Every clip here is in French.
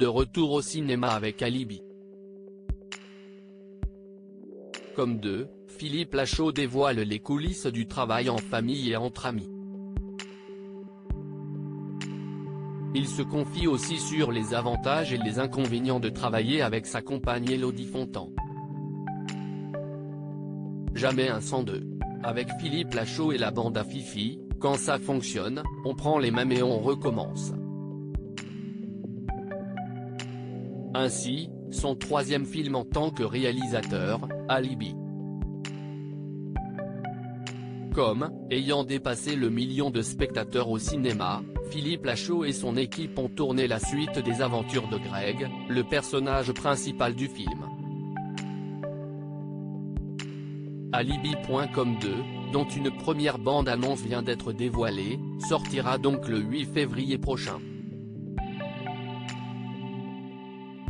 de retour au cinéma avec Alibi. Comme 2, Philippe Lachaud dévoile les coulisses du travail en famille et entre amis. Il se confie aussi sur les avantages et les inconvénients de travailler avec sa compagne Élodie Fontan. Jamais un sans deux. Avec Philippe Lachaud et la bande à Fifi, quand ça fonctionne, on prend les mêmes et on recommence. Ainsi, son 3e film en tant que réalisateur, Alibi. Comme, ayant dépassé le million de spectateurs au cinéma, Philippe Lachaud et son équipe ont tourné la suite des aventures de Greg, le personnage principal du film. Alibi.com 2, dont une première bande-annonce vient d'être dévoilée, sortira donc le 8 février prochain.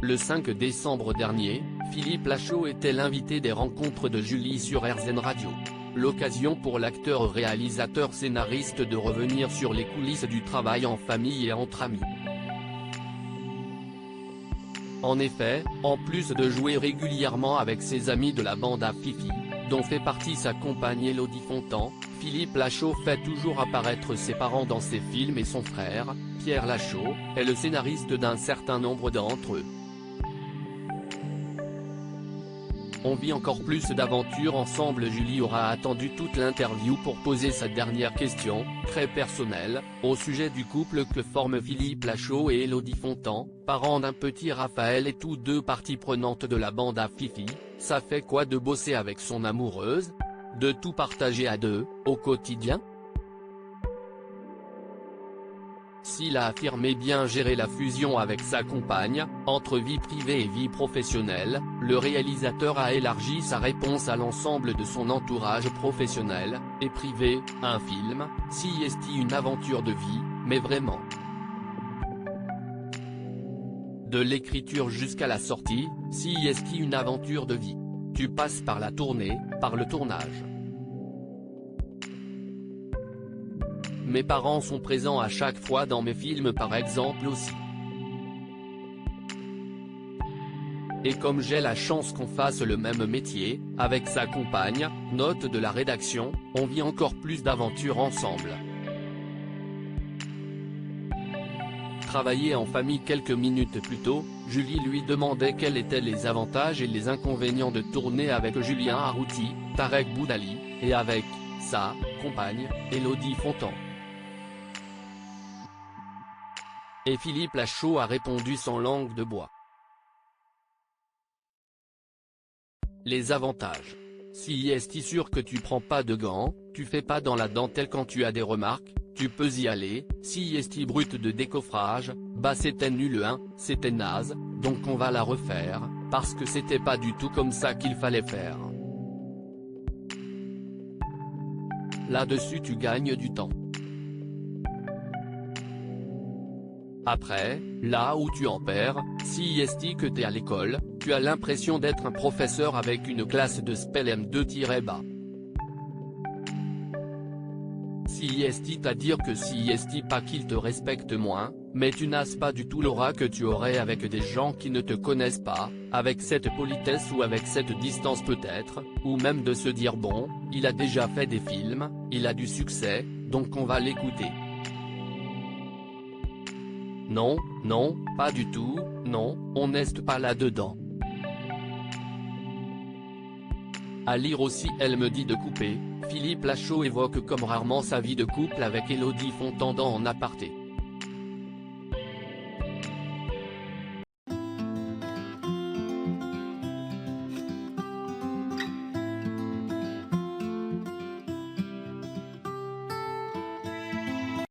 Le 5 décembre dernier, Philippe Lachaud était l'invité des rencontres de Julie sur RZN Radio. L'occasion pour l'acteur-réalisateur-scénariste de revenir sur les coulisses du travail en famille et entre amis. En effet, en plus de jouer régulièrement avec ses amis de la bande à Fifi, dont fait partie sa compagne Élodie Fontan, Philippe Lachaud fait toujours apparaître ses parents dans ses films et son frère, Pierre Lachaud, est le scénariste d'un certain nombre d'entre eux. On vit encore plus d'aventures ensemble. Julie aura attendu toute l'interview pour poser sa dernière question, très personnelle, au sujet du couple que forment Philippe Lachaud et Élodie Fontan, parents d'un petit Raphaël et tous deux parties prenantes de la bande à Fifi. Ça fait quoi de bosser avec son amoureuse? De tout partager à deux, au quotidien? S'il a affirmé bien gérer la fusion avec sa compagne, entre vie privée et vie professionnelle, le réalisateur a élargi sa réponse à l'ensemble de son entourage professionnel et privé. Un film, si est une aventure de vie, mais vraiment. De l'écriture jusqu'à la sortie, si est une aventure de vie. Tu passes par la tournée, par le tournage. Mes parents sont présents à chaque fois dans mes films par exemple aussi. Et comme j'ai la chance qu'on fasse le même métier, avec sa compagne, note de la rédaction, on vit encore plus d'aventures ensemble. Travailler en famille. Quelques minutes plus tôt, Julie lui demandait quels étaient les avantages et les inconvénients de tourner avec Julien Arrouti, Tarek Boudali, et avec sa compagne, Élodie Fontan. Et Philippe Lachaud a répondu sans langue de bois. Les avantages. Si est sûr que tu prends pas de gants, tu fais pas dans la dentelle quand tu as des remarques, tu peux y aller. Si est brut de décoffrage, bah c'était nul hein, c'était naze, donc on va la refaire, parce que c'était pas du tout comme ça qu'il fallait faire. Là-dessus tu gagnes du temps. Après, là où tu en perds, si est que t'es à l'école, tu as l'impression d'être un professeur avec une classe de spell M2-bas. Si est à dire que si est pas qu'ils te respectent moins, mais tu n'as pas du tout l'aura que tu aurais avec des gens qui ne te connaissent pas, avec cette politesse ou avec cette distance peut-être, ou même de se dire bon, il a déjà fait des films, il a du succès, donc on va l'écouter. Non, non, pas du tout, non, on n'est pas là-dedans. À lire aussi. Elle me dit de couper. Philippe Lachaud évoque comme rarement sa vie de couple avec Élodie Fontan dans En aparté.